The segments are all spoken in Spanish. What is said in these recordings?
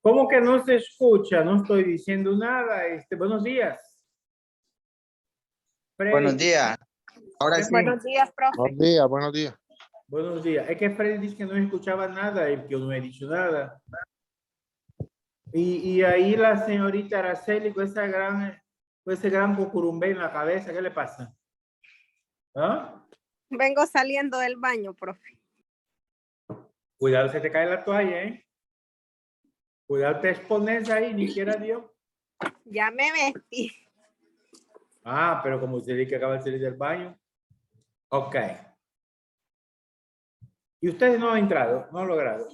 ¿Cómo que no se escucha? No estoy diciendo nada. Buenos días. Freddy. Buenos días. Ahora sí. Buenos días, profe. Buenos días, buenos días. Buenos días. Es que Freddy dice que no escuchaba nada y que yo no he dicho nada. Y ahí la señorita Araceli con ese gran cucurumbé en la cabeza, ¿qué le pasa? ¿Ah? Vengo saliendo del baño, profe. Cuidado, se te cae la toalla, ¿eh? Cuidado, te expones ahí, ni quiera Dios. Ya me vestí. Ah, pero como usted dice que acaba de salir del baño. Ok. Y ustedes no han entrado, no han logrado.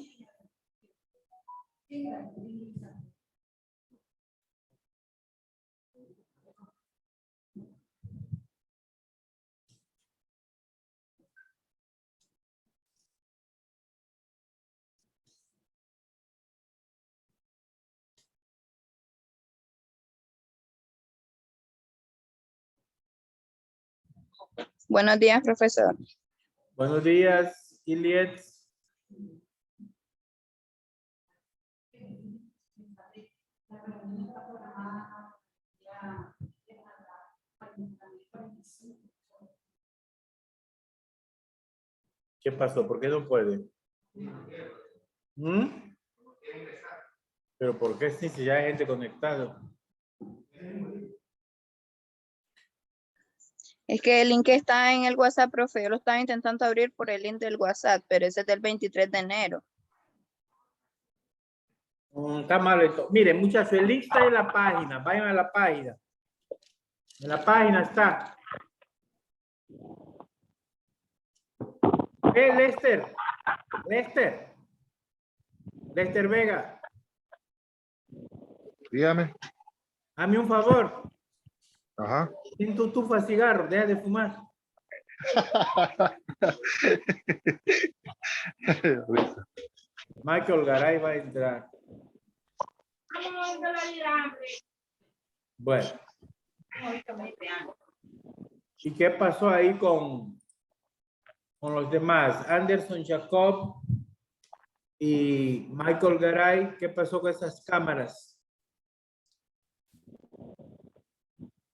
Buenos días, profesor. Buenos días, Iliet. ¿Qué pasó? ¿Por qué no puede? ¿Mm? ¿Pero por qué si ya hay gente conectada? Es que el link está en el WhatsApp, profe. Yo lo estaba intentando abrir por el link del WhatsApp, pero ese es del 23 de enero. Está mal esto. Miren, muchachos, el link está en la página. Vayan a la página. En la página está. Lester. Lester. Lester Vega. Dígame. Hazme un favor. Ajá. Sin tu tufa de cigarro. Deja de fumar. Michael Garay va a entrar. Bueno. ¿Y qué pasó ahí con los demás? Anderson Jacob y Michael Garay. ¿Qué pasó con esas cámaras?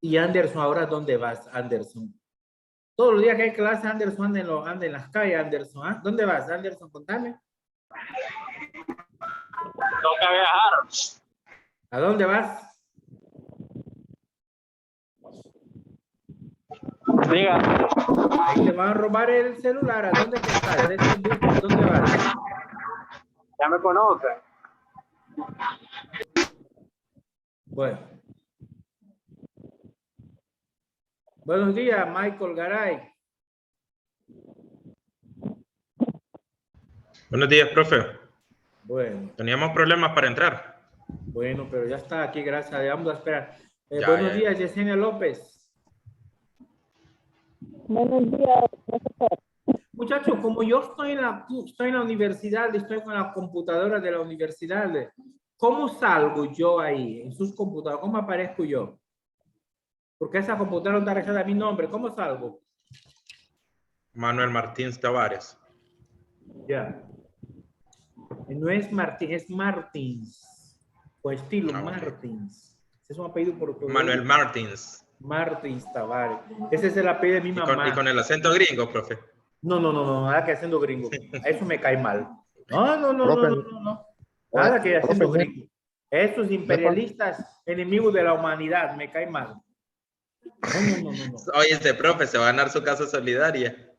Y Anderson, ¿ahora dónde vas, Anderson? Todos los días que hay clase, Anderson anda en las calles, Anderson. ¿Ah? ¿Dónde vas, Anderson? Contame. Toca viajar. ¿A dónde vas? Diga. Ahí te van a robar el celular. ¿A dónde que estás? ¿Dónde vas? Ya me conoce. Bueno. Buenos días, Michael Garay. Buenos días, profe. Bueno. Teníamos problemas para entrar. Bueno, pero ya está aquí, gracias a Dios. Vamos a esperar. Buenos días, Yesenia López. Buenos días, profesor. Muchachos, como yo estoy en la universidad, estoy con la computadora de la universidad, ¿cómo salgo yo ahí en sus computadoras? ¿Cómo aparezco yo? Porque esa computadora no está registrada a mi nombre. ¿Cómo salgo? Manuel Martínez Tavares. Ya. No es Martín, es Martins. O estilo Martins. Ese es un apellido portugués. Manuel Martins. Martins Tavares. Ese es el apellido de mi mamá. Y con el acento gringo, profe. No, nada que haciendo gringo. Eso me cae mal. No. Nada que haciendo gringo. Esos imperialistas, enemigos de la humanidad, me cae mal. No. Oye, este profe se va a ganar su casa solidaria.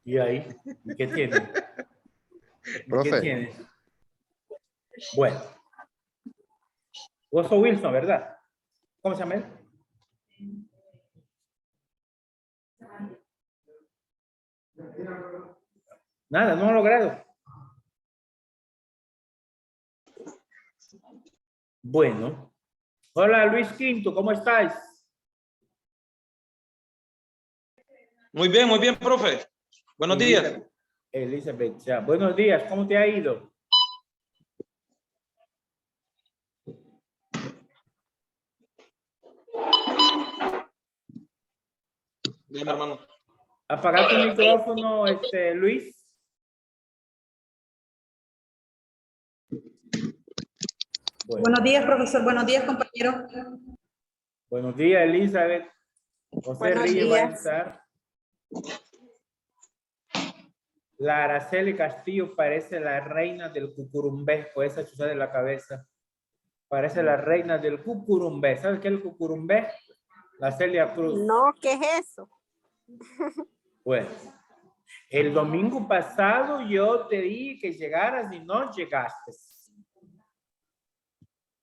¿Y ahí? ¿Y qué tiene? Profe. ¿Qué tiene? Bueno. Vos sos Wilson, ¿verdad? ¿Cómo se llama él? Nada, no lo he logrado. Bueno. Hola, Luis Quinto, ¿cómo estáis? Muy bien, profe. Buenos días. Elizabeth, ya. Buenos días, ¿cómo te ha ido? Bien, hermano. Apaga tu micrófono, Luis. Bueno, Buenos días, profesor. Buenos días, compañero. buenos días, Elizabeth. José Buenos Ríos va a días. estar. La Araceli Castillo parece la reina del cucurumbé, con esa chuza de la cabeza. Parece la reina del cucurumbé. ¿Sabes qué es el cucurumbé? La Celia Cruz. No, ¿qué es eso? Bueno, el domingo pasado yo te dije que llegaras y no llegaste.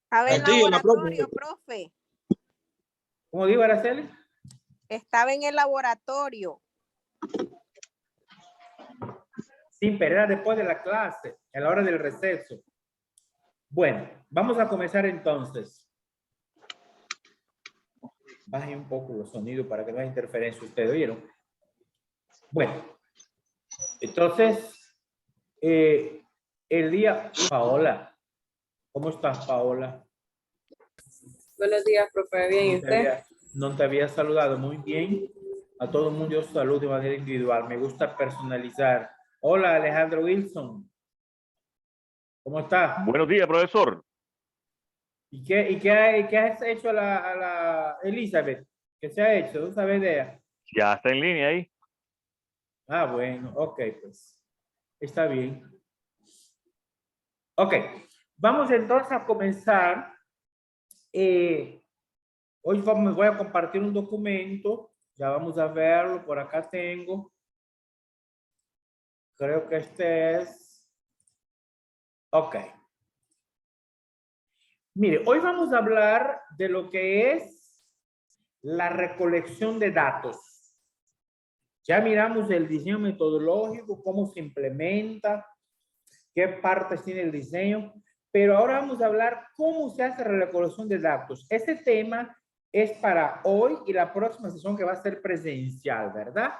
Estaba en Mentira, laboratorio, profe. ¿Cómo digo, Araceli? Estaba en el laboratorio. Sí, pero era después de la clase, a la hora del receso. Bueno, vamos a comenzar entonces. Baje un poco los sonidos para que no haya interferencia. ¿Ustedes oyeron? Bueno, entonces, el día... Paola, ¿cómo estás, Paola? Buenos días, profe. Bien, ¿y usted? No te había saludado. Muy bien. A todo el mundo yo saludo de manera individual. Me gusta personalizar. Hola, Alejandro Wilson. ¿Cómo estás? Buenos días, profesor. ¿Y qué has hecho a la Elizabeth? ¿Qué se ha hecho? ¿No sabes de ella? Ya está en línea ahí. Ah, bueno. Ok, pues. Está bien. Ok. Vamos entonces a comenzar. Hoy voy a compartir un documento. Ya vamos a verlo. Por acá tengo. Creo que este es. Ok. Mire, hoy vamos a hablar de lo que es la recolección de datos. Ya miramos el diseño metodológico, cómo se implementa, qué partes tiene el diseño, pero ahora vamos a hablar cómo se hace la recolección de datos. Este tema es para hoy y la próxima sesión que va a ser presencial, ¿verdad?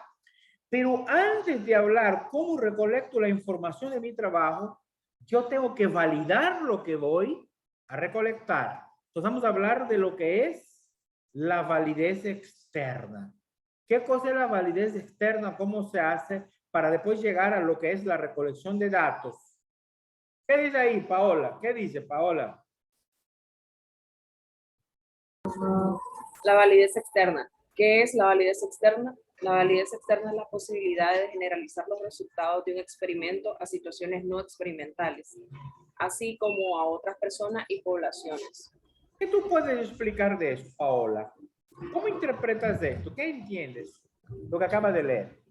Pero antes de hablar cómo recolecto la información de mi trabajo, yo tengo que validar lo que voy a recolectar. Entonces vamos a hablar de lo que es la validez externa. ¿Qué cosa es la validez externa? ¿Cómo se hace para después llegar a lo que es la recolección de datos? ¿Qué dice ahí, Paola? ¿Qué dice, Paola? La validez externa. ¿Qué es la validez externa? La validez externa es la posibilidad de generalizar los resultados de un experimento a situaciones no experimentales, así como a otras personas y poblaciones. ¿Qué tú puedes explicar de eso, Paola? ¿Cómo interpretas esto? ¿Qué entiendes? Lo que acabas de leer.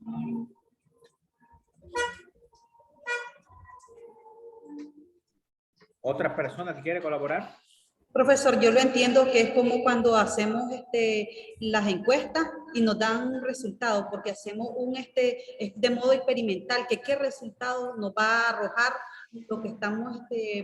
¿Otra persona que quiere colaborar? Profesor, yo lo entiendo que es como cuando hacemos las encuestas y nos dan resultados, porque hacemos de modo experimental, que qué resultado nos va a arrojar lo que estamos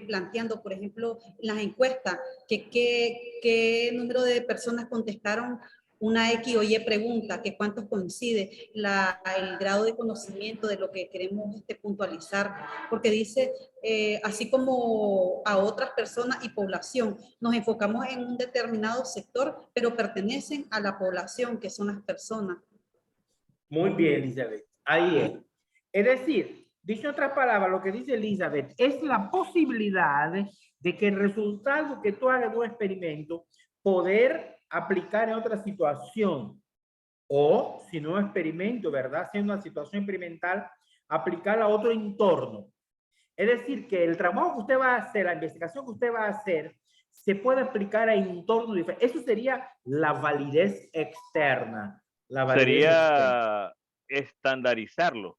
planteando. Por ejemplo, las encuestas, qué número de personas contestaron una X o Y pregunta, que cuántos coincide, el grado de conocimiento de lo que queremos puntualizar, porque dice, así como a otras personas y población, nos enfocamos en un determinado sector, pero pertenecen a la población, que son las personas. Muy bien, Elizabeth. Ahí es. Es decir, dicho en otras palabras, lo que dice Elizabeth es la posibilidad de que el resultado que tú hagas de un experimento, poder aplicar en otra situación, o si no experimento, ¿verdad? Siendo una situación experimental, aplicar a otro entorno. Es decir, que el trabajo que usted va a hacer, la investigación que usted va a hacer, se puede aplicar a entornos diferentes. Eso sería la validez externa. La validez Sería estandarizarlo.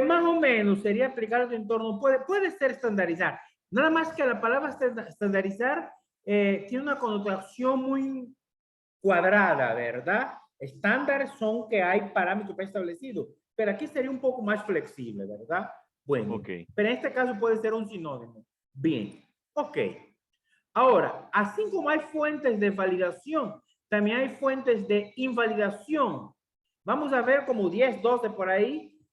Más o menos sería aplicar a otro entorno. Puede ser estandarizar. Nada más que la palabra estandarizar tiene una connotación muy cuadrada, ¿verdad? Estándares son que hay parámetros preestablecidos, pero aquí sería un poco más flexible, ¿verdad? Bueno, Okay. Pero en este caso puede ser un sinónimo. Bien, ok. Ahora, así como hay fuentes de validación, también hay fuentes de invalidación. Vamos a ver como 10, 12 por ahí.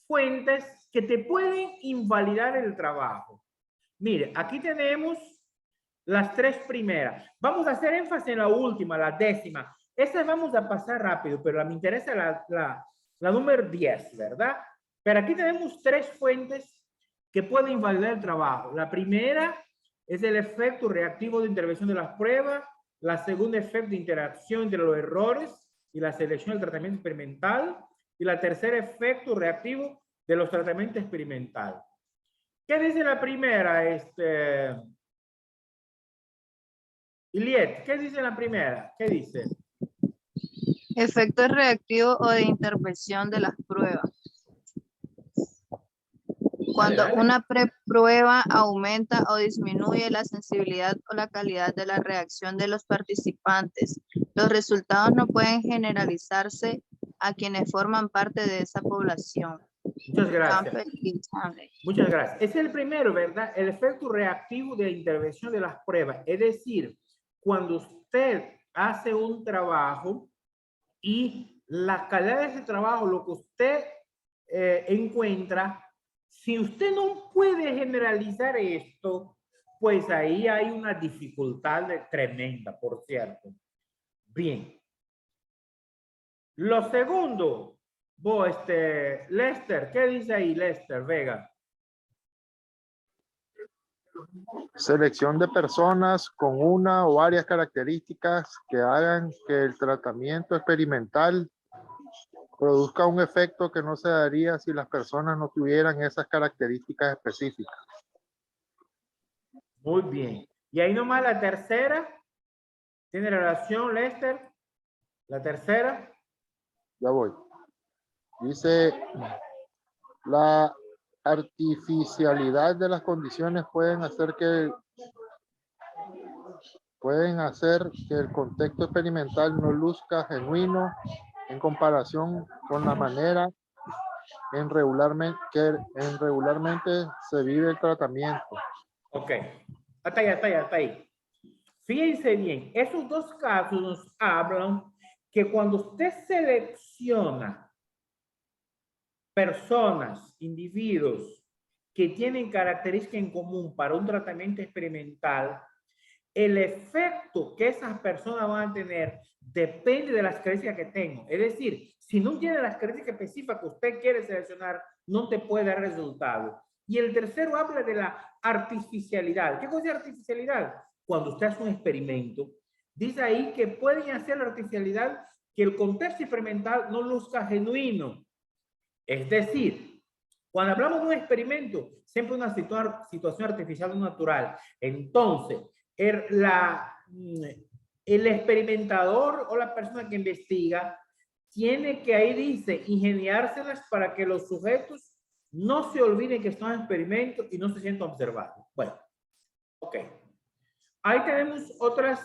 Fuentes que te pueden invalidar el trabajo. Mire, aquí tenemos las tres primeras. Vamos a hacer énfasis en la última, la décima. Esta vamos a pasar rápido, pero me interesa la número 10, ¿verdad? Pero aquí tenemos tres fuentes que pueden invalidar el trabajo. La primera es el efecto reactivo de intervención de las pruebas. La segunda, efecto de interacción entre los errores y la selección del tratamiento experimental. Y la tercera, efecto reactivo de los tratamientos experimentales. ¿Qué dice la primera? Iliet, ¿qué dice la primera? ¿Qué dice? Efecto reactivo o de intervención de las pruebas. Cuando Dale, dale. una prueba aumenta o disminuye la sensibilidad o la calidad de la reacción de los participantes, los resultados no pueden generalizarse a quienes forman parte de esa población. Muchas gracias. Campbell y Stanley. Muchas gracias. Es el primero, ¿verdad? El efecto reactivo de intervención de las pruebas. Es decir, cuando usted hace un trabajo y la calidad de ese trabajo, lo que usted encuentra, si usted no puede generalizar esto, pues ahí hay una dificultad tremenda, por cierto. Bien. Lo segundo, Lester, ¿qué dice ahí, Lester Vega? Selección de personas con una o varias características que hagan que el tratamiento experimental produzca un efecto que no se daría si las personas no tuvieran esas características específicas. Muy bien. Y ahí nomás la tercera. ¿Tiene relación, Lester? La tercera. Ya voy. Dice, la artificialidad de las condiciones pueden hacer que el contexto experimental no luzca genuino en comparación con la manera en regularmente se vive el tratamiento. Ok. Hasta ahí. Fíjense bien, esos dos casos nos hablan que cuando usted selecciona personas, individuos que tienen características en común para un tratamiento experimental, el efecto que esas personas van a tener depende de las características que tengan. Es decir, si no tiene las características específicas que usted quiere seleccionar, no te puede dar resultado. Y el tercero habla de la artificialidad. ¿Qué cosa es artificialidad? Cuando usted hace un experimento, dice ahí que pueden hacer la artificialidad que el contexto experimental no luzca genuino. Es decir, cuando hablamos de un experimento, siempre una situación artificial o natural. Entonces, el experimentador o la persona que investiga tiene que, ahí dice, ingeniárselas para que los sujetos no se olviden que están en experimento y no se sientan observados. Bueno, ok. Ahí tenemos otras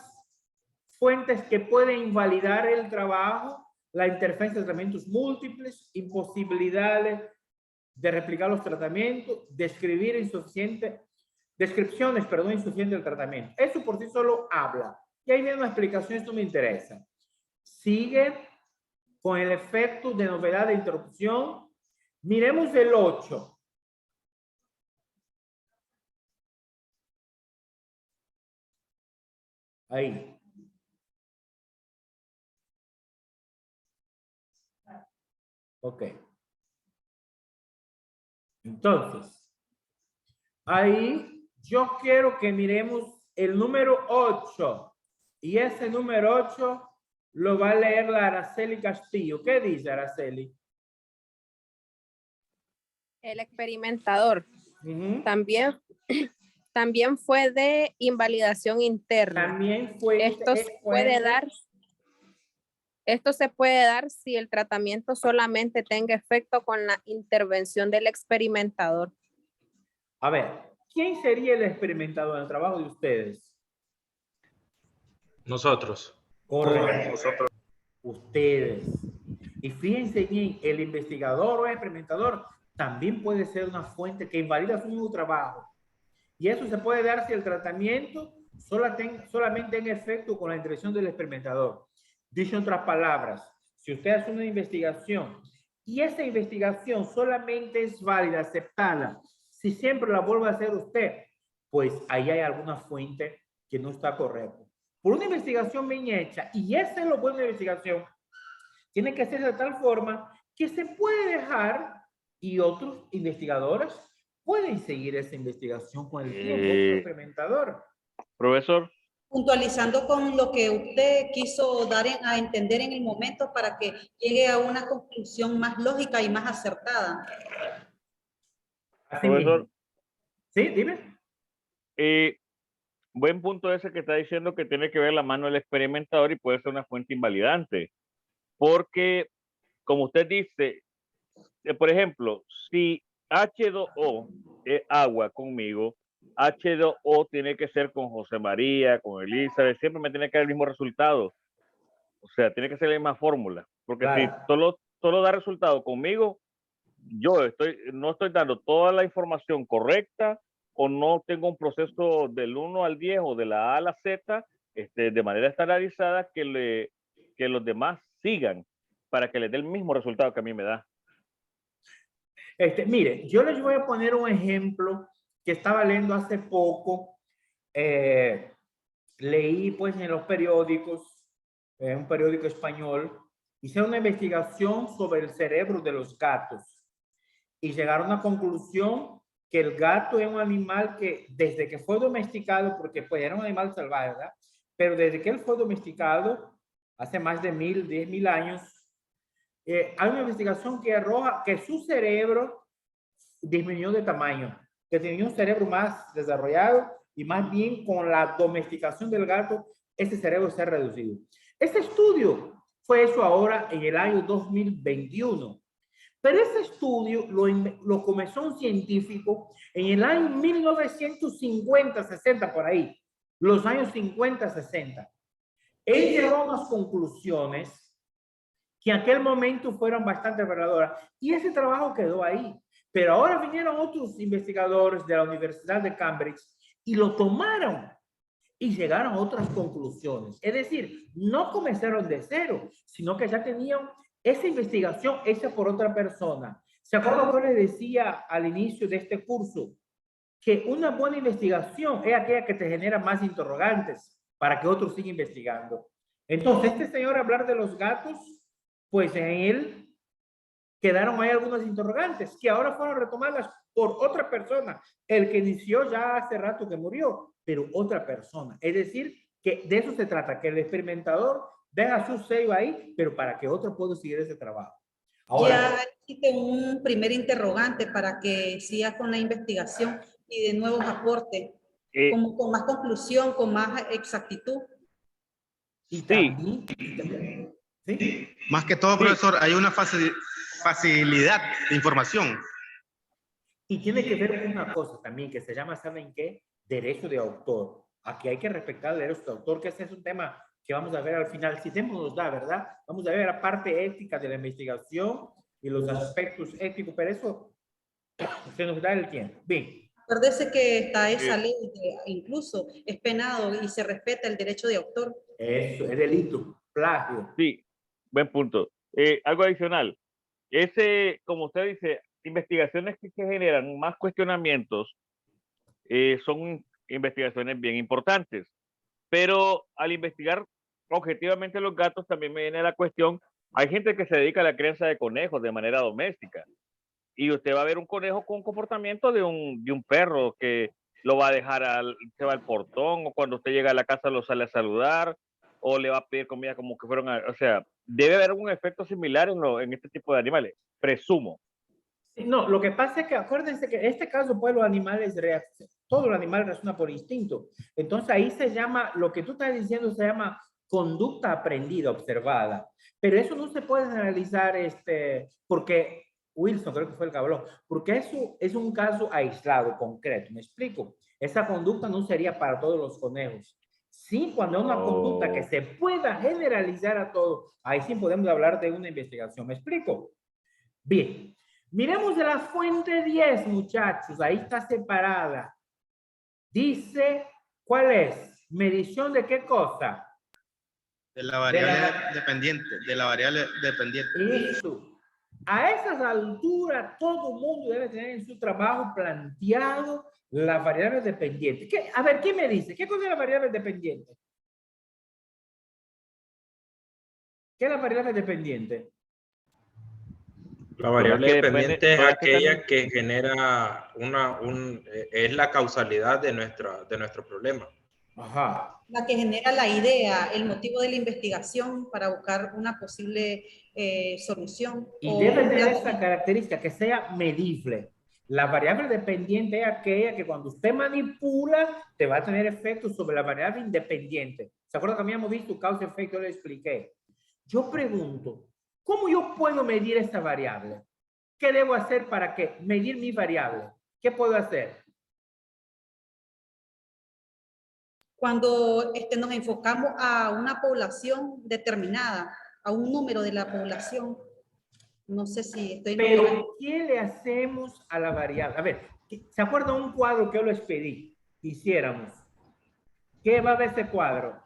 fuentes que pueden invalidar el trabajo, la interferencia de tratamientos múltiples, imposibilidades de replicar los tratamientos, descripciones insuficientes del tratamiento. Eso por sí solo habla. Y ahí viene una explicación, esto me interesa. Sigue con el efecto de novedad de interrupción. Miremos el 8. Ahí. Ok. Entonces, ahí yo quiero que miremos el número 8. Y ese número 8 lo va a leer la Araceli Castillo. ¿Qué dice Araceli? El experimentador Ujú. también fue de invalidación interna. También fue. Esto se puede dar si el tratamiento solamente tenga efecto con la intervención del experimentador. A ver, ¿quién sería el experimentador en el trabajo de ustedes? Nosotros. Correcto. Nosotros. Ustedes. Y fíjense bien, el investigador o el experimentador también puede ser una fuente que invalida su mismo trabajo. Y eso se puede dar si el tratamiento solamente tenga efecto con la intervención del experimentador. Dicho en otras palabras, si usted hace una investigación y esa investigación solamente es válida, aceptada, si siempre la vuelve a hacer usted, pues ahí hay alguna fuente que no está correcta. Por una investigación bien hecha, y esa es lo bueno de la investigación, tiene que ser de tal forma que se puede dejar y otros investigadores pueden seguir esa investigación con el tiempo, otro experimentador. Profesor. Puntualizando con lo que usted quiso dar a entender en el momento para que llegue a una conclusión más lógica y más acertada. Así Profesor. mismo. Sí, dime. Buen punto ese que está diciendo que tiene que ver la mano del experimentador y puede ser una fuente invalidante. Porque, como usted dice, por ejemplo, si H2O es agua conmigo, H2O tiene que ser con José María, con Elizabeth, siempre me tiene que dar el mismo resultado. O sea, tiene que ser la misma fórmula. Porque Claro. si solo da resultado conmigo, yo no estoy dando toda la información correcta o no tengo un proceso del 1 al 10 o de la A a la Z de manera estandarizada que los demás sigan para que les dé el mismo resultado que a mí me da. Mire, yo les voy a poner un ejemplo que estaba leyendo hace poco. Leí pues en los periódicos, un periódico español, hice una investigación sobre el cerebro de los gatos y llegaron a la conclusión que el gato es un animal que desde que fue domesticado, porque pues era un animal salvaje, ¿verdad? Pero desde que él fue domesticado, hace más de 10.000 años, hay una investigación que arroja que su cerebro disminuyó de tamaño, que tenía un cerebro más desarrollado y más bien con la domesticación del gato, ese cerebro se ha reducido. Este estudio fue hecho ahora en el año 2021, pero ese estudio lo comenzó un científico en el año 1950-60, por ahí, los años 50-60. Él llegó a unas conclusiones que en aquel momento fueron bastante reveladoras y ese trabajo quedó ahí. Pero ahora vinieron otros investigadores de la Universidad de Cambridge y lo tomaron y llegaron a otras conclusiones. Es decir, no comenzaron de cero, sino que ya tenían esa investigación hecha por otra persona. ¿Se acuerdan que yo les decía al inicio de este curso que una buena investigación es aquella que te genera más interrogantes para que otros sigan investigando? Entonces, este señor hablar de los gatos, pues en él quedaron ahí algunas interrogantes que ahora fueron retomadas por otra persona. El que inició ya hace rato que murió, pero otra persona. Es decir, que de eso se trata, que el experimentador deja su sello ahí, pero para que otro pueda seguir ese trabajo. Ahora, ya existe un primer interrogante para que siga con la investigación y de nuevos aportes, con más conclusión, con más exactitud. Y también, ¿sí? Más que todo, profesor, hay una facilidad de información. Y tiene que ver con una cosa también que se llama, ¿saben qué? Derecho de autor. Aquí hay que respetar el derecho de autor, que ese es un tema que vamos a ver al final. Si tiempo nos da, ¿verdad? Vamos a ver la parte ética de la investigación y los aspectos éticos, pero eso se nos da el tiempo. Bien. Acuérdese que está esa ley, que incluso es penado y se respeta el derecho de autor. Eso, es delito, plagio. Sí, buen punto. Algo adicional. Como usted dice, investigaciones que generan más cuestionamientos son investigaciones bien importantes. Pero al investigar objetivamente los gatos también me viene la cuestión, hay gente que se dedica a la crianza de conejos de manera doméstica. Y usted va a ver un conejo con comportamiento de un perro que lo va a dejar, se va al portón, o cuando usted llega a la casa lo sale a saludar, o le va a pedir comida como que fueron, o sea, debe haber un efecto similar en este tipo de animales, presumo. No, lo que pasa es que acuérdense que en este caso, pues los animales todo el animal reacciona por instinto. Entonces ahí se llama, lo que tú estás diciendo se llama conducta aprendida, observada. Pero eso no se puede analizar, porque Wilson creo que fue el que habló, porque eso es un caso aislado, concreto. ¿Me explico? Esa conducta no sería para todos los conejos. Sí, cuando es una conducta que se pueda generalizar a todos, ahí sí podemos hablar de una investigación. ¿Me explico? Bien. Miremos de la fuente 10, muchachos. Ahí está separada. Dice, ¿cuál es? ¿Medición de qué cosa? De la variable dependiente. De la variable dependiente. Eso. A esas alturas, todo el mundo debe tener en su trabajo planteado las variables dependientes. A ver, ¿qué me dice? ¿Qué cosa es la variable dependiente? ¿Qué es la variable dependiente? La variable que depende- dependiente es todas que aquella están- que genera es la causalidad de nuestro problema. Ajá. La que genera la idea, el motivo de la investigación para buscar una posible solución. Y o debe un tener esa tratamiento. característica que sea medible. La variable dependiente es aquella que cuando usted manipula te va a tener efectos sobre la variable independiente. ¿Se acuerdan que habíamos visto causa y efecto? Yo le expliqué. Yo pregunto, ¿cómo yo puedo medir esa variable? ¿Qué debo hacer para que medir mi variable? ¿Qué puedo hacer? Cuando nos enfocamos a una población determinada, a un número de la población, no sé si estoy... Pero, ¿qué le hacemos a la variable? A ver, ¿se acuerdan un cuadro que yo les pedí que hiciéramos? ¿Qué va de ese cuadro?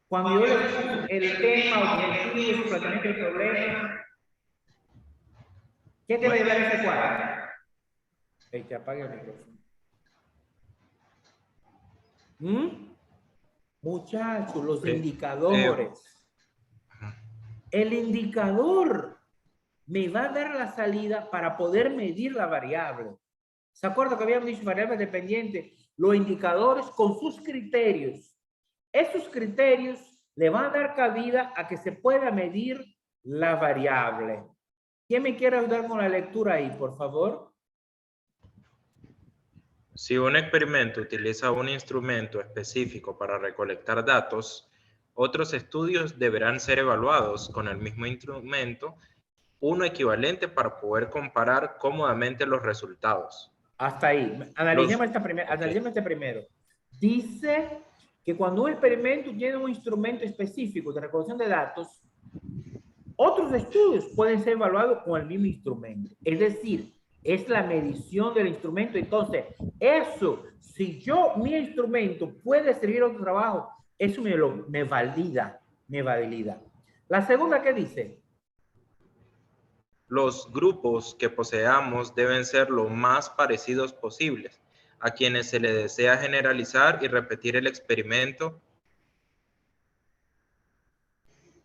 Cuando yo les puse el tema, objetivos, planteamiento del problema, ¿qué debe llevar ese cuadro? Que apague el micrófono. Muchachos, los indicadores. El indicador me va a dar la salida para poder medir la variable. ¿Se acuerdan que habíamos dicho variables dependientes? Los indicadores con sus criterios. Esos criterios le van a dar cabida a que se pueda medir la variable. ¿Quién me quiere ayudar con la lectura ahí, por favor? Si un experimento utiliza un instrumento específico para recolectar datos, otros estudios deberán ser evaluados con el mismo instrumento, uno equivalente para poder comparar cómodamente los resultados. Hasta ahí. Analicemos este primero. Dice que cuando un experimento tiene un instrumento específico de recolección de datos, otros estudios pueden ser evaluados con el mismo instrumento. Es decir, es la medición del instrumento. Entonces, eso, si mi instrumento puede servir a otro trabajo, eso me valida. La segunda, ¿qué dice? Los grupos que poseamos deben ser lo más parecidos posibles a quienes se les desea generalizar y repetir el experimento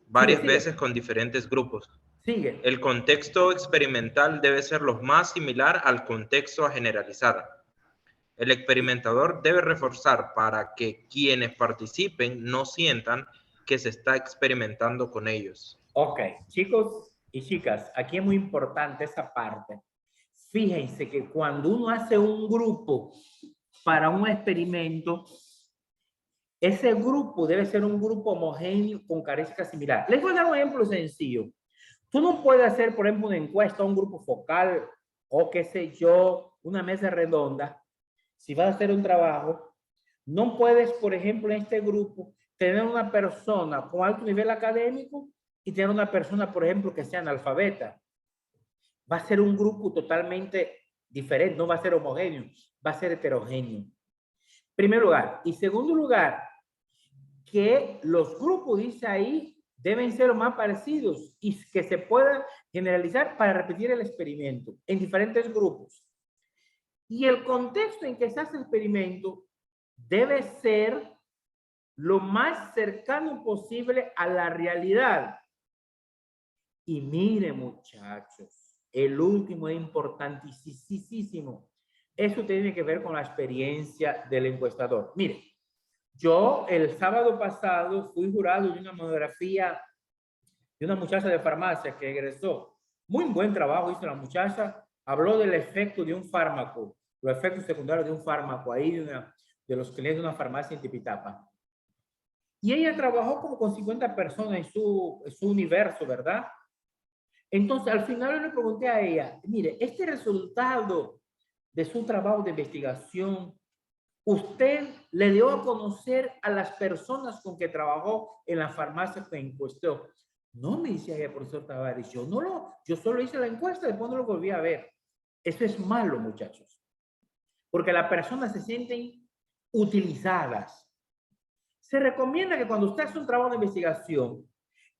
varias veces con diferentes grupos. Sigue. El contexto experimental debe ser lo más similar al contexto a generalizar. El experimentador debe reforzar para que quienes participen no sientan que se está experimentando con ellos. Ok, chicos y chicas, aquí es muy importante esa parte. Fíjense que cuando uno hace un grupo para un experimento, ese grupo debe ser un grupo homogéneo con características similares. Les voy a dar un ejemplo sencillo. Tú no puedes hacer, por ejemplo, una encuesta a un grupo focal o qué sé yo, una mesa redonda. Si vas a hacer un trabajo, no puedes, por ejemplo, en este grupo, tener una persona con alto nivel académico y tener una persona, por ejemplo, que sea analfabeta. Va a ser un grupo totalmente diferente, no va a ser homogéneo, va a ser heterogéneo. Primer lugar. Y segundo lugar, que los grupos, dice ahí, deben ser los más parecidos y que se puedan generalizar para repetir el experimento en diferentes grupos. Y el contexto en que se hace el experimento debe ser lo más cercano posible a la realidad. Y miren, muchachos, el último es importantísimo. Eso tiene que ver con la experiencia del encuestador. Miren, yo el sábado pasado fui jurado de una monografía de una muchacha de farmacia que egresó. Muy buen trabajo hizo la muchacha. Habló del efecto de un fármaco, los efectos secundarios de un fármaco ahí de los clientes de una farmacia en Tipitapa. Y ella trabajó como con 50 personas en su universo, ¿verdad? Entonces, al final yo le pregunté a ella, mire, este resultado de su trabajo de investigación, ¿usted le dio a conocer a las personas con que trabajó en la farmacia en cuestión? No, me decía ella, profesor Tavares, yo solo hice la encuesta, después no lo volví a ver. Eso es malo, muchachos, porque las personas se sienten utilizadas. Se recomienda que cuando usted hace un trabajo de investigación,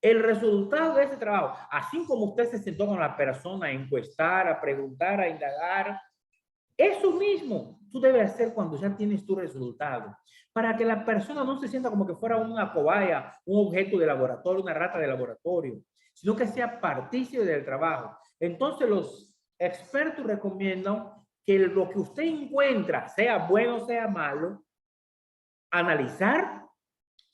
el resultado de ese trabajo, así como usted se sentó con la persona a encuestar, a preguntar, a indagar, eso mismo tú debes hacer cuando ya tienes tu resultado, para que la persona no se sienta como que fuera una cobaya, un objeto de laboratorio, una rata de laboratorio, sino que sea partícipe del trabajo. Entonces los expertos recomiendan que lo que usted encuentra, sea bueno o sea malo, analizar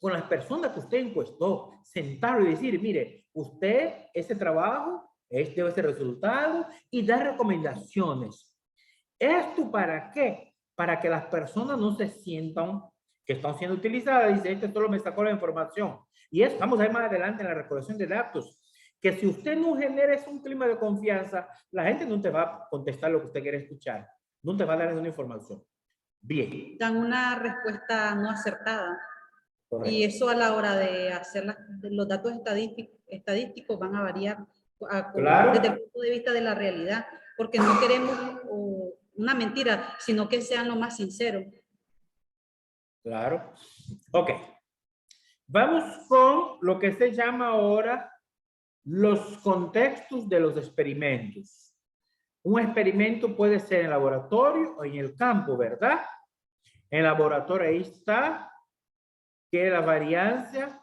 con las personas que usted encuestó, sentarlo y decir, mire, usted, ese trabajo, este o ese resultado, y dar recomendaciones. ¿Esto para qué? Para que las personas no se sientan que están siendo utilizadas. Dice, este solo me sacó la información. Y eso, vamos a ver más adelante en la recolección de datos, que si usted no genera un clima de confianza, la gente no te va a contestar lo que usted quiere escuchar. No te va a dar ninguna información. Bien. Dan una respuesta no acertada. Correcto. Y eso a la hora de hacer los datos estadísticos van a variar Claro. desde el punto de vista de la realidad, porque no queremos una mentira, sino que sean lo más sinceros. Claro. Ok. Vamos con lo que se llama ahora los contextos de los experimentos. Un experimento puede ser en el laboratorio o en el campo, ¿verdad? En el laboratorio ahí está que la varianza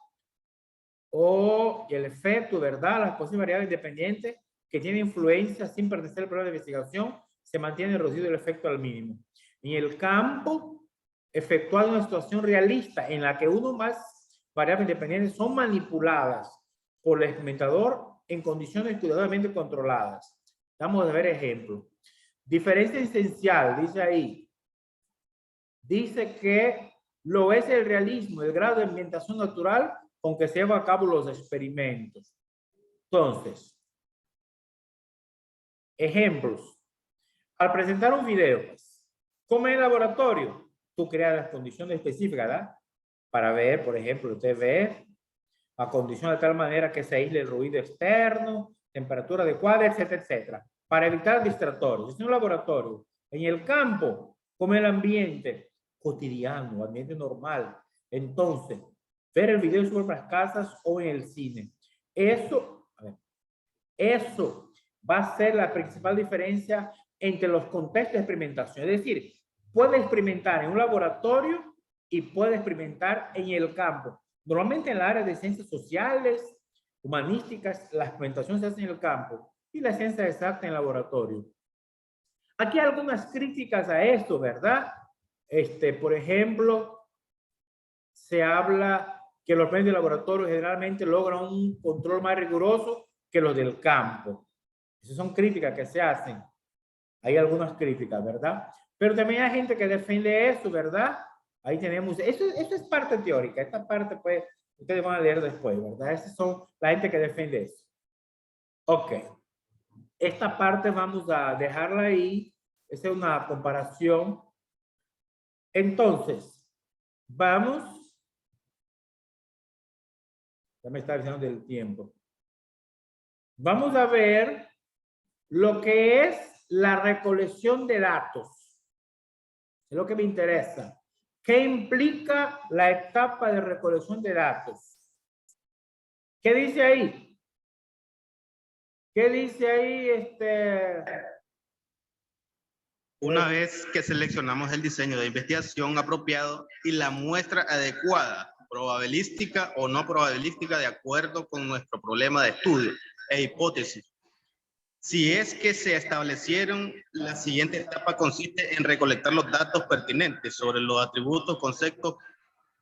o el efecto, ¿verdad? Las posibles variables independientes que tienen influencia sin pertenecer al programa de investigación se mantiene reducido el efecto al mínimo. En el campo, efectuar una situación realista en la que uno más variables independientes son manipuladas por el experimentador en condiciones cuidadosamente controladas. Vamos a ver ejemplos. Diferencia esencial, dice ahí. Dice que lo es el realismo, el grado de ambientación natural con que se llevan a cabo los experimentos. Entonces, ejemplos. Al presentar un video, como en el laboratorio, tú creas las condiciones específicas, ¿verdad? Para ver, por ejemplo, usted ve a condición de tal manera que se aísle el ruido externo, temperatura adecuada, etcétera, etcétera. Para evitar distractores. Es un laboratorio. En el campo, como el ambiente cotidiano, ambiente normal. Entonces, ver el video sobre las casas o en el cine. Eso va a ser la principal diferencia entre los contextos de experimentación. Es decir, puede experimentar en un laboratorio y puede experimentar en el campo. Normalmente en la área de ciencias sociales, humanísticas, la experimentación se hace en el campo y la ciencia exacta en el laboratorio. Aquí hay algunas críticas a esto, ¿verdad? Por ejemplo, se habla que los planes de laboratorio generalmente logran un control más riguroso que los del campo. Esas son críticas que se hacen. Hay algunas críticas, ¿verdad? Pero también hay gente que defiende eso, ¿verdad? Ahí tenemos, eso es parte teórica. Esta parte, pues, ustedes van a leer después, ¿verdad? Esas son la gente que defiende eso. Ok. Esta parte vamos a dejarla ahí. Esa es una comparación. Entonces, vamos. Ya me está avisando del tiempo. Vamos a ver lo que es la recolección de datos. Es lo que me interesa. ¿Qué implica la etapa de recolección de datos? ¿Qué dice ahí? ¿Qué dice ahí? Una vez que seleccionamos el diseño de investigación apropiado y la muestra adecuada, probabilística o no probabilística, de acuerdo con nuestro problema de estudio e hipótesis. Si es que se establecieron, la siguiente etapa consiste en recolectar los datos pertinentes sobre los atributos, conceptos,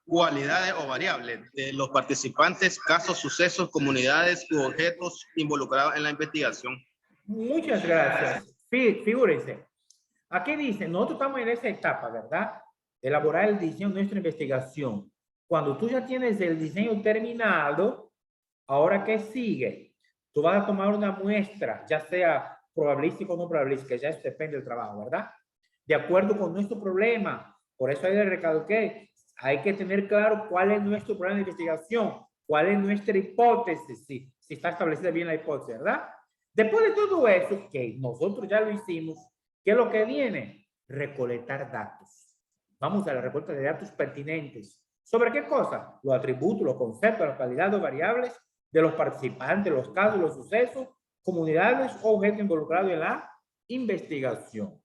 cualidades o variables de los participantes, casos, sucesos, comunidades u objetos involucrados en la investigación. Muchas gracias. Figúrense. Aquí dice, nosotros estamos en esa etapa, ¿verdad? De elaborar el diseño de nuestra investigación. Cuando tú ya tienes el diseño terminado, ¿ahora qué sigue? Tú vas a tomar una muestra, ya sea probabilística o no probabilística, ya eso depende del trabajo, ¿verdad? De acuerdo con nuestro problema. Por eso ahí le recalqué, hay que tener claro cuál es nuestro problema de investigación, cuál es nuestra hipótesis, si está establecida bien la hipótesis, ¿verdad? Después de todo eso, que nosotros ya lo hicimos, ¿qué es lo que viene? Recolectar datos. Vamos a la recolecta de datos pertinentes. ¿Sobre qué cosa? Los atributos, los conceptos, las cualidades, las variables de los participantes, los casos, los sucesos, comunidades o objetos involucrados en la investigación.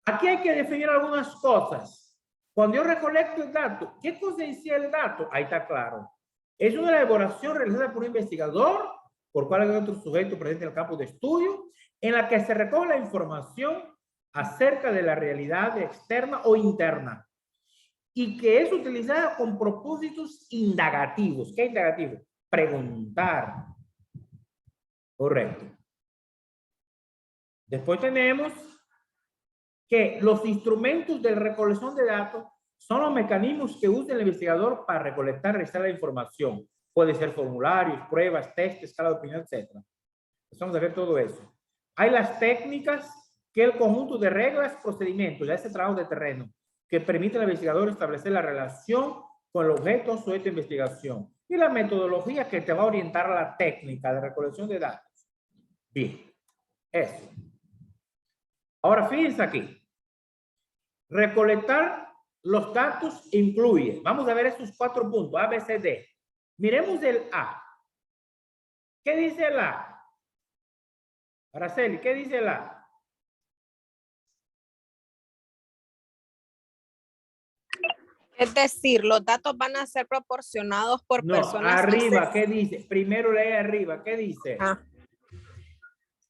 Aquí hay que definir algunas cosas. Cuando yo recolecto el dato, ¿qué cosa es el dato? Ahí está claro. Es una elaboración realizada por un investigador, por cual hay otro sujeto presente en el campo de estudio, en la que se recoge la información acerca de la realidad externa o interna y que es utilizada con propósitos indagativos. ¿Qué indagativo? Preguntar. Correcto. Después tenemos que los instrumentos de recolección de datos son los mecanismos que usa el investigador para recolectar y realizar la información. Puede ser formularios, pruebas, test, escala de opinión, etc. Vamos a ver todo eso. Hay las técnicas, que es el conjunto de reglas, procedimientos, ya ese trabajo de terreno, que permite al investigador establecer la relación con el objeto o sujeto de investigación. Y la metodología que te va a orientar a la técnica de recolección de datos. Bien, eso. Ahora fíjense aquí. Recolectar los datos incluye, vamos a ver estos 4 puntos, A, B, C, D. Miremos el A. ¿Qué dice el A? Araceli, ¿qué dice el A? Es decir, los datos van a ser proporcionados por personas. Arriba, ¿qué dice? Primero lee arriba, ¿qué dice?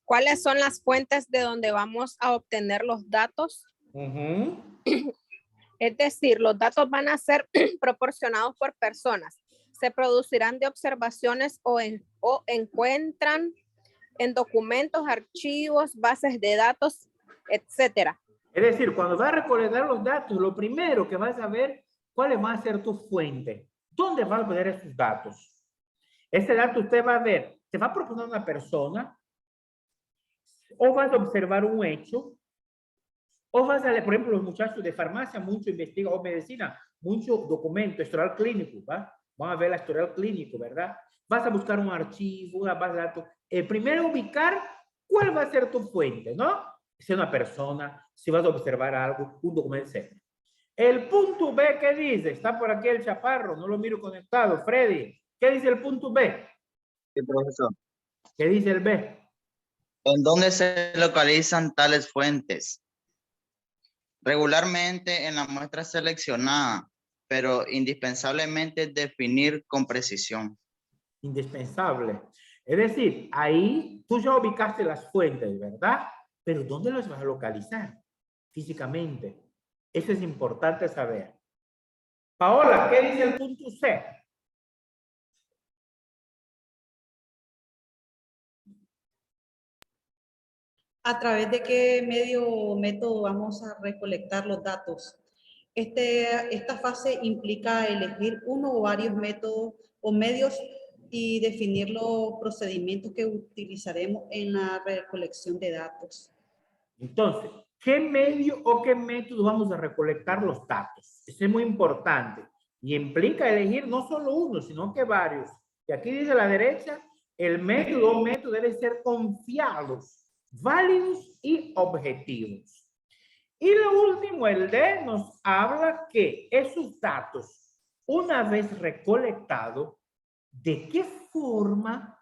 ¿Cuáles son las fuentes de donde vamos a obtener los datos? Es decir, los datos van a ser proporcionados por personas. Se producirán de observaciones o encuentran en documentos, archivos, bases de datos, etcétera. Es decir, cuando vas a recolectar los datos, lo primero que vas a ver, ¿cuál va a ser tu fuente? ¿Dónde vas a poner esos datos? Ese dato usted va a ver, te va a proponer una persona, o vas a observar un hecho, o vas a leer, por ejemplo, los muchachos de farmacia, mucho investigan, o medicina, mucho documento, historial clínico, ¿va? Van a ver la historial clínico, ¿verdad? Vas a buscar un archivo, una base de datos. Primero ubicar cuál va a ser tu fuente, ¿no? Si es una persona, si vas a observar algo, un documento, etc. El punto B, ¿qué dice? Está por aquí el chaparro, no lo miro conectado. Freddy, ¿qué dice el punto B? Sí, profesor. ¿Qué dice el B? ¿En dónde se localizan tales fuentes? Regularmente en la muestra seleccionada, pero indispensablemente definir con precisión. Indispensable. Es decir, ahí tú ya ubicaste las fuentes, ¿verdad? Pero ¿dónde las vas a localizar? Físicamente. Eso es importante saber. Paola, ¿qué dice el punto C? ¿A través de qué medio o método vamos a recolectar los datos? Esta fase implica elegir uno o varios métodos o medios y definir los procedimientos que utilizaremos en la recolección de datos. Entonces, ¿qué medio o qué método vamos a recolectar los datos? Eso es muy importante y implica elegir no solo uno, sino que varios. Y aquí dice a la derecha, el método o método deben ser confiados, válidos y objetivos. Y lo último, el D, nos habla que esos datos, una vez recolectados, ¿de qué forma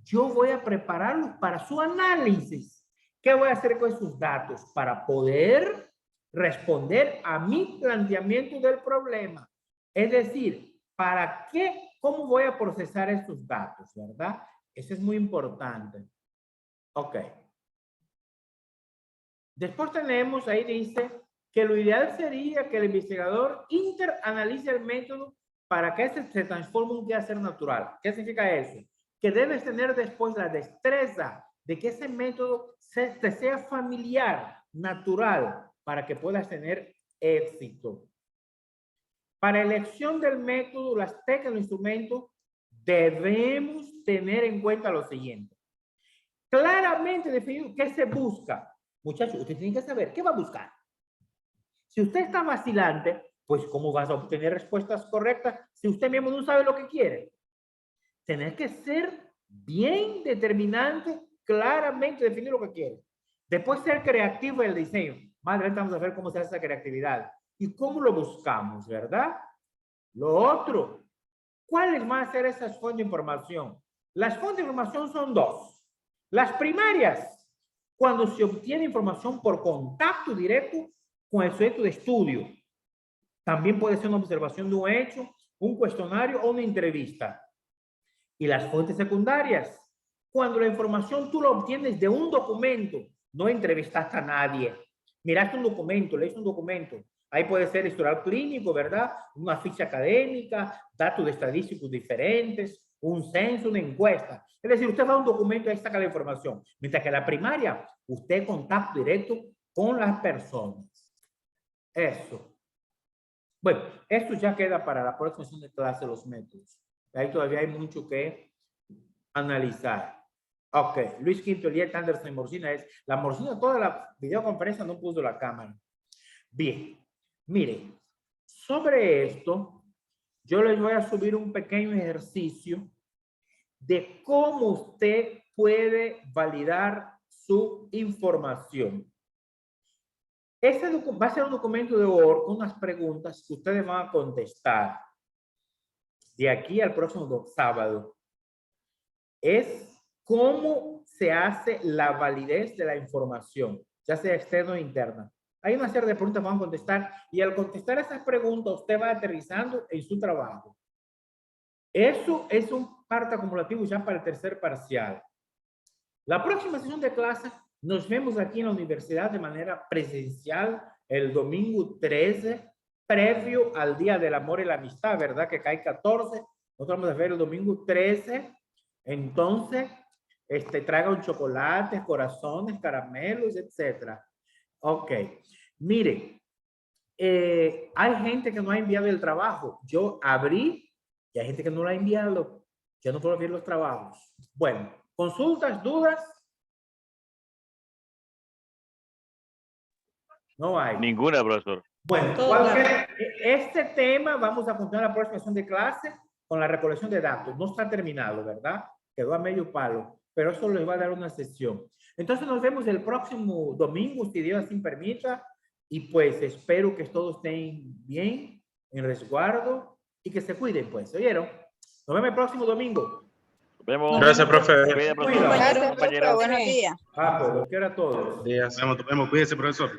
yo voy a prepararlos para su análisis? ¿Qué voy a hacer con esos datos para poder responder a mi planteamiento del problema? Es decir, ¿para qué? ¿Cómo voy a procesar estos datos? ¿Verdad? Eso es muy importante. Ok. Después tenemos, ahí dice, que lo ideal sería que el investigador interanalice el método para que se transforme en un quehacer natural. ¿Qué significa eso? Que debes tener después la destreza de que ese método te sea familiar, natural, para que puedas tener éxito. Para elección del método, las técnicas, los instrumentos, debemos tener en cuenta lo siguiente. Claramente definido qué se busca. Muchachos, usted tiene que saber qué va a buscar. Si usted está vacilante, pues ¿cómo vas a obtener respuestas correctas si usted mismo no sabe lo que quiere? Tener que ser bien determinante, claramente definir lo que quiere. Después ser creativo en el diseño. Más adelante vamos a ver cómo se hace esa creatividad y cómo lo buscamos, ¿verdad? Lo otro, ¿cuáles van a ser esas fuentes de información? Las fuentes de información son dos. Las primarias, cuando se obtiene información por contacto directo con el sujeto de estudio. También puede ser una observación de un hecho, un cuestionario o una entrevista. Y las fuentes secundarias, cuando la información tú la obtienes de un documento, no entrevistaste a nadie. Miraste un documento, leíste un documento. Ahí puede ser historial clínico, ¿verdad? Una ficha académica, datos estadísticos diferentes, un censo, una encuesta. Es decir, usted va a un documento y ahí saca la información. Mientras que la primaria, usted contacto directo con las personas. Eso. Bueno, esto ya queda para la próxima sesión de clase, los métodos. Ahí todavía hay mucho que analizar. Ok, Luis Quinto, Eliel, Anderson y Morcina es. La Morcina, toda la videoconferencia no puso la cámara. Bien, mire, sobre esto, yo les voy a subir un pequeño ejercicio de cómo usted puede validar su información. Este va a ser un documento de Word con unas preguntas que ustedes van a contestar de aquí al próximo sábado. Es cómo se hace la validez de la información, ya sea externa o interna. Hay una serie de preguntas que van a contestar y al contestar esas preguntas usted va aterrizando en su trabajo. Eso es un parte acumulativo ya para el tercer parcial. La próxima sesión de clase nos vemos aquí en la universidad de manera presencial el domingo 13, previo al Día del Amor y la Amistad, ¿verdad? Que cae 14. Nosotros vamos a ver el domingo 13. Entonces, traigan chocolates, corazones, caramelos, etcétera. Ok. Mire, hay gente que no ha enviado el trabajo. Yo abrí y hay gente que no lo ha enviado. Yo no puedo ver los trabajos. Bueno, consultas, dudas. No hay. Ninguna, profesor. Bueno, este tema vamos a continuar la próxima sesión de clase con la recolección de datos. No está terminado, ¿verdad? Quedó a medio palo, pero eso les va a dar una sesión. Entonces nos vemos el próximo domingo, si Dios así permita, y pues espero que todos estén bien, en resguardo, y que se cuiden, pues, ¿oyeron? Nos vemos el próximo domingo. Nos vemos. Gracias, profe. Gracias, compañeros. Buenos días. Ah, pues, ¿qué hora todos? Días. Nos vemos, cuídese, profesor.